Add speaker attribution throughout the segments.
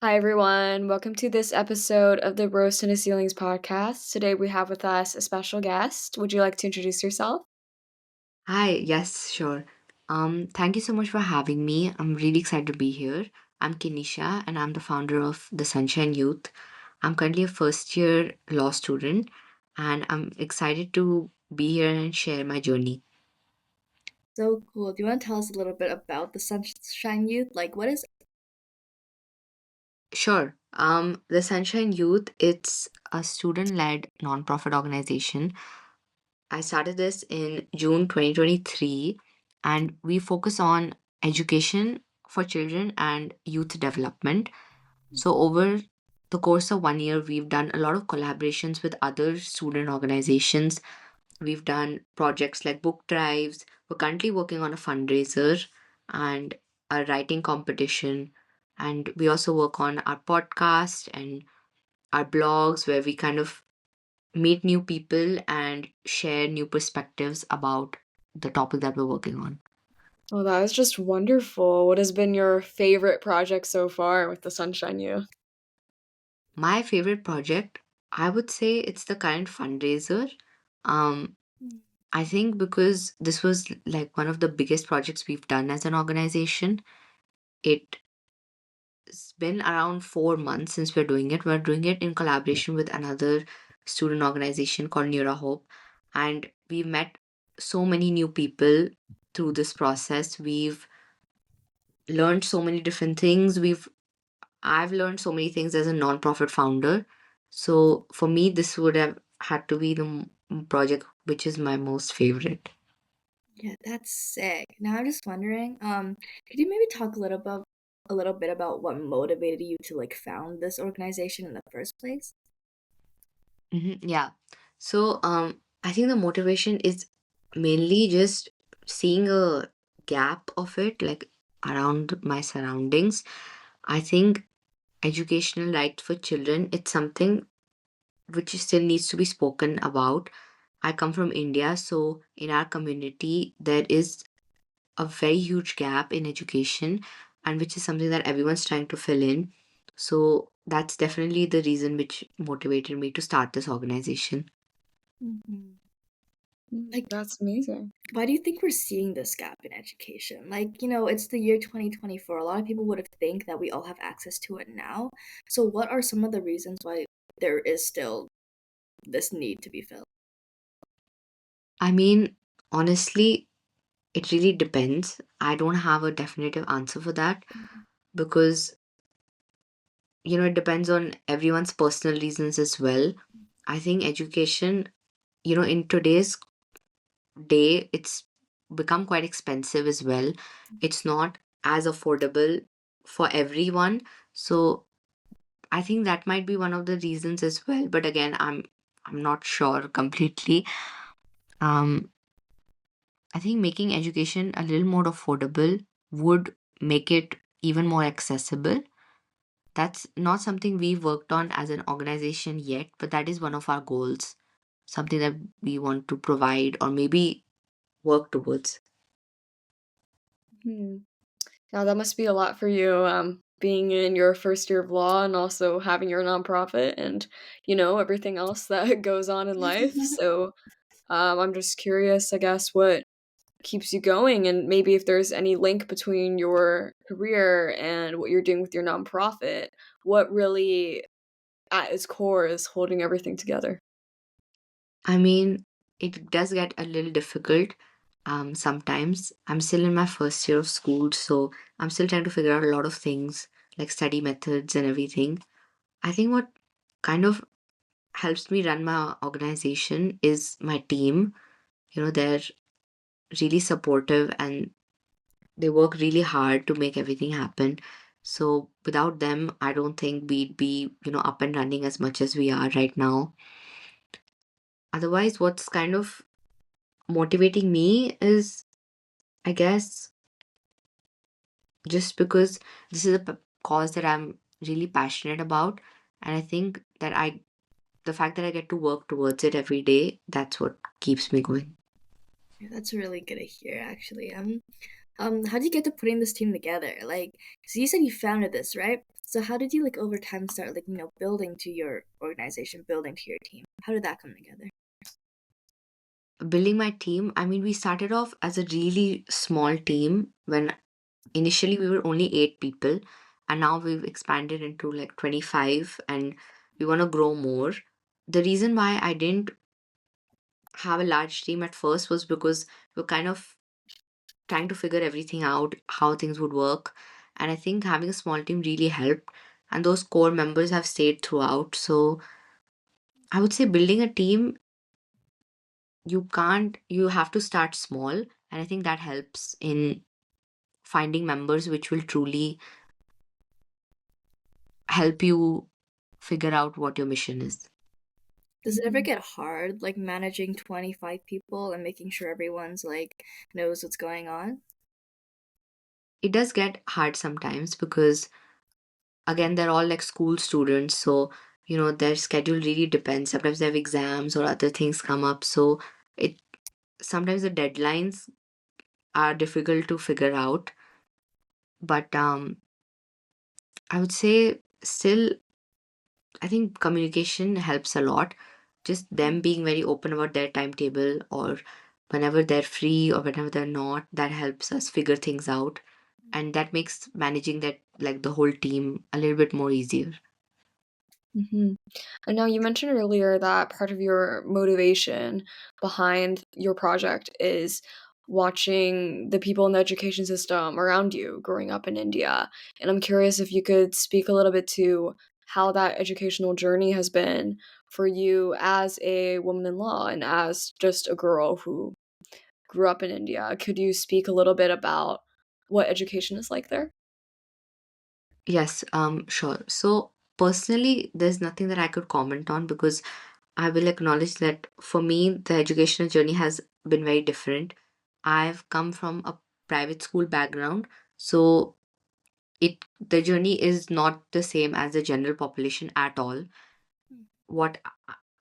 Speaker 1: Hi, everyone. Welcome to this episode of the Roast in the Ceilings podcast. Today we have with us a special guest. Would you like to introduce yourself?
Speaker 2: Hi, yes, sure. Thank you so much for having me. I'm really excited to be here. I'm Kennisha and I'm the founder of the Sunshine Youth. I'm currently a first year law student and I'm excited to be here and share my journey.
Speaker 3: So cool. Do you want to tell us a little bit about the Sunshine Youth? Like, what is?
Speaker 2: Sure. The Sunshine Youth, it's a student-led nonprofit organization. I started this in June 2023 and we focus on education for children and youth development. So, over the course of 1 year, we've done a lot of collaborations with other student organizations. We've done projects like book drives. We're currently working on a fundraiser and a writing competition. And we also work on our podcast and our blogs where we kind of meet new people and share new perspectives about the topic that we're working on.
Speaker 1: Oh, that is just wonderful. What has been your favorite project so far with the Sunshine You?
Speaker 2: My favorite project, I would say it's the current fundraiser. Um, I think because this was like one of the biggest projects we've done as an organization. It's been around 4 months since we're doing it. We're doing it in collaboration with another student organization called Neura Hope. And we've met so many new people through this process. We've learned so many different things. I've learned so many things as a nonprofit founder. So for me, this would have had to be the project which is my most favorite.
Speaker 3: Yeah, that's sick. Now I'm just wondering, could you maybe talk a little bit about what motivated you to like found this organization in the first place?
Speaker 2: Yeah. So I think the motivation is mainly just seeing a gap of it like around my surroundings. I think educational rights for children, it's something which still needs to be spoken about. I come from India, so in our community there is a very huge gap in education, and which is something that everyone's trying to fill in. So that's definitely the reason which motivated me to start this organization.
Speaker 3: Hmm.
Speaker 1: Mm,
Speaker 3: Like,
Speaker 1: that's amazing.
Speaker 3: why do you think we're seeing this gap in education? Like, it's the year 2024. A lot of people would have think that we all have access to it now. So, what are some of the reasons why there is still this need to be filled?
Speaker 2: I mean, honestly, it really depends. I don't have a definitive answer for that because, it depends on everyone's personal reasons as well. I think education, in today's day, it's become quite expensive as well. It's not as affordable for everyone. So I think that might be one of the reasons as well. But again, I'm not sure completely. Um, I think making education a little more affordable would make it even more accessible. That's not something we've worked on as an organization yet, but that is one of our goals, something that we want to provide or maybe work towards.
Speaker 1: Hmm. Yeah, that must be a lot for you, being in your first year of law and also having your nonprofit and, everything else that goes on in life. So, I'm just curious, I guess, what keeps you going and maybe if there's any link between your career and what you're doing with your nonprofit, what really at its core is holding everything together.
Speaker 2: I mean, it does get a little difficult sometimes. I'm still in my first year of school, so I'm still trying to figure out a lot of things like study methods and everything. I think what kind of helps me run my organization is my team. They're really supportive and they work really hard to make everything happen. So without them, I don't think we'd be, up and running as much as we are right now. Otherwise, what's kind of motivating me is, I guess, just because this is a cause that I'm really passionate about. And I think that the fact that I get to work towards it every day, that's what keeps me going.
Speaker 3: Yeah, that's really good to hear, actually. How did you get to putting this team together? Like, so you said you founded this, right? So how did you like over time start like, building to your organization, building to your team? How did that come together?
Speaker 2: Building my team, I mean, we started off as a really small team when initially we were only 8 people, and now we've expanded into like 25, and we want to grow more. The reason why I didn't have a large team at first was because we we're kind of trying to figure everything out, how things would work. And I think having a small team really helped. And those core members have stayed throughout. So I would say building a team, you have to start small. And I think that helps in finding members which will truly help you figure out what your mission is.
Speaker 3: Does it ever get hard, like managing 25 people and making sure everyone's like knows what's going on?
Speaker 2: It does get hard sometimes because, again, they're all like school students. So, their schedule really depends. Sometimes they have exams or other things come up. So, it sometimes the deadlines are difficult to figure out. But I would say still, I think communication helps a lot. Just them being very open about their timetable or whenever they're free or whenever they're not, that helps us figure things out. And that makes managing that, like the whole team, a little bit more easier.
Speaker 1: Mhm. And now you mentioned earlier that part of your motivation behind your project is watching the people in the education system around you growing up in India. And I'm curious if you could speak a little bit to how that educational journey has been for you as a woman in law and as just a girl who grew up in India. Could you speak a little bit about what education is like there?
Speaker 2: Yes, sure. So personally, there's nothing that I could comment on because I will acknowledge that for me, the educational journey has been very different. I've come from a private school background, so the journey is not the same as the general population at all. What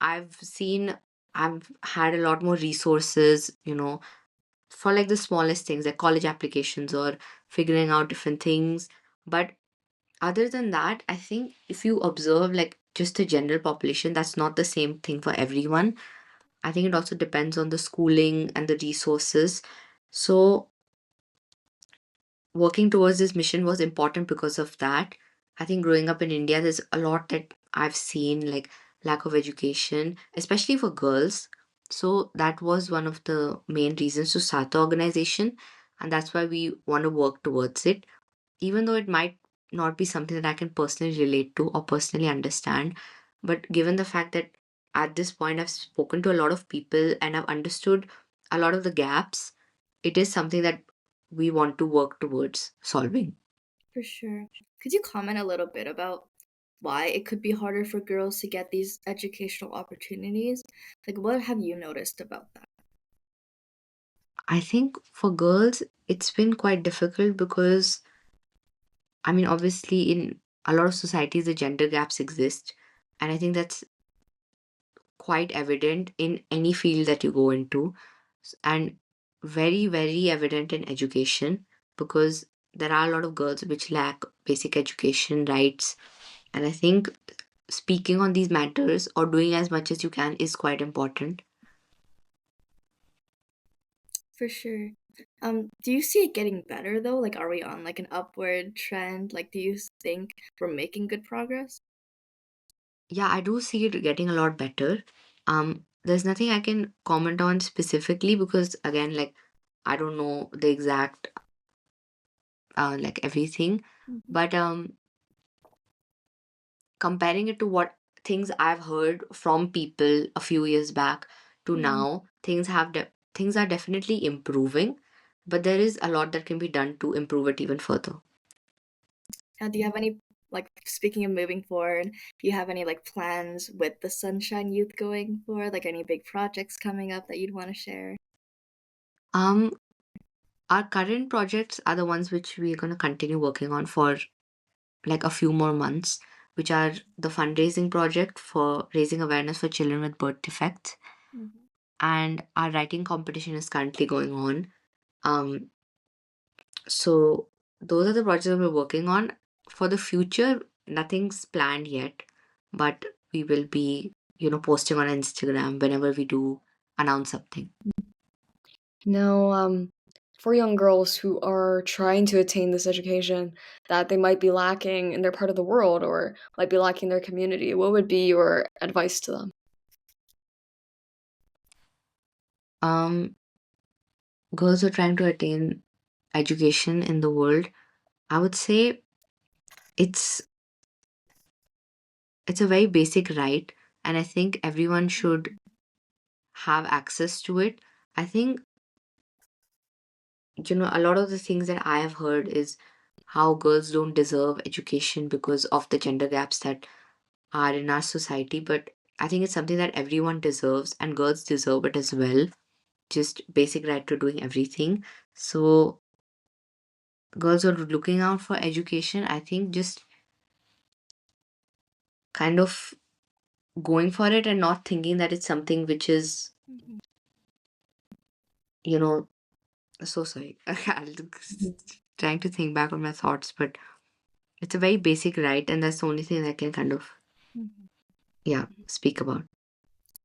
Speaker 2: I've seen, I've had a lot more resources, for like the smallest things like college applications or figuring out different things. But other than that, I think if you observe like just the general population, that's not the same thing for everyone. I think it also depends on the schooling and the resources. So working towards this mission was important because of that. I think growing up in India, there's a lot that I've seen, like lack of education, especially for girls. So that was one of the main reasons to start the organization. And that's why we want to work towards it, even though it might not be something that I can personally relate to or personally understand. But given the fact that at this point I've spoken to a lot of people and I've understood a lot of the gaps, it is something that we want to work towards solving.
Speaker 3: For sure. Could you comment a little bit about why it could be harder for girls to get these educational opportunities? Like, what have you noticed about that?
Speaker 2: I think for girls, it's been quite difficult because, I mean, obviously, in a lot of societies, the gender gaps exist. And I think that's quite evident in any field that you go into, and very, very evident in education because there are a lot of girls which lack basic education rights. And I think speaking on these matters or doing as much as you can is quite important.
Speaker 3: For sure. Do you see it getting better though? Like, are we on like an upward trend? Like, do you think we're making good progress?
Speaker 2: Yeah, I do see it getting a lot better. There's nothing I can comment on specifically because, again, like, I don't know the exact, like everything.
Speaker 3: Mhm.
Speaker 2: But comparing it to what things I've heard from people a few years back to
Speaker 3: Mhm.
Speaker 2: now, things are definitely improving, but there is a lot that can be done to improve it even further.
Speaker 3: Do you have any like speaking of moving forward? Do you have any like plans with the Sunshine Youth going forward? Like any big projects coming up that you'd want to share?
Speaker 2: Um, our current projects are the ones which we're going to continue working on for like a few more months, which are the fundraising project for raising awareness for children with birth defects.
Speaker 3: Mhm.
Speaker 2: And our writing competition is currently going on. So those are the projects that we're working on. For the future, Nothing's planned yet, but we will be, posting on Instagram whenever we do announce something.
Speaker 1: Now, for young girls who are trying to attain this education that they might be lacking in their part of the world or might be lacking in their community, what would be your advice to them?
Speaker 2: Um, Girls who are trying to attain education in the world, I would say it's it's a very basic right, and I think everyone should have access to it. I think, a lot of the things that I have heard is how girls don't deserve education because of the gender gaps that are in our society. But I think it's something that everyone deserves, and girls deserve it as well. Just basic right to doing everything. So, girls who are looking out for education, I think just kind of going for it and not thinking that it's something which is,
Speaker 3: Mhm.
Speaker 2: you know, so sorry. I'm trying to think back on my thoughts, but it's a very basic right, and that's the only thing I can kind of,
Speaker 3: Mhm.
Speaker 2: yeah, speak about.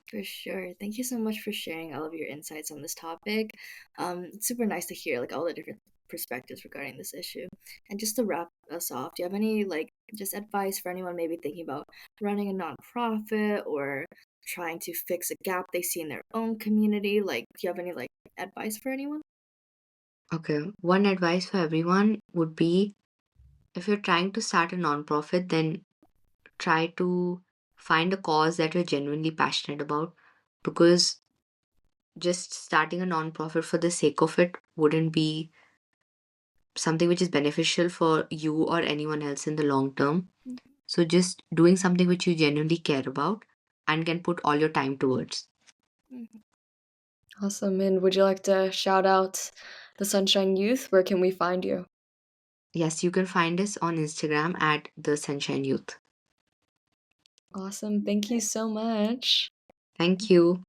Speaker 3: For sure. Thank you so much for sharing all of your insights on this topic. It's super nice to hear like all the different perspectives regarding this issue. And just to wrap us off, do you have any like just advice for anyone maybe thinking about running a nonprofit or trying to fix a gap they see in their own community? Like, do you have any like advice for anyone?
Speaker 2: Okay, one advice for everyone would be, if you're trying to start a nonprofit, then try to find a cause that you're genuinely passionate about, because just starting a nonprofit for the sake of it wouldn't be something which is beneficial for you or anyone else in the long term. So just doing something which you genuinely care about and can put all your time towards.
Speaker 3: Mhm.
Speaker 1: Awesome. And would you like to shout out the Sunshine Youth? Where can we find you?
Speaker 2: Yes, you can find us on Instagram at the Sunshine Youth.
Speaker 1: Awesome. Thank you so much.
Speaker 2: Thank you.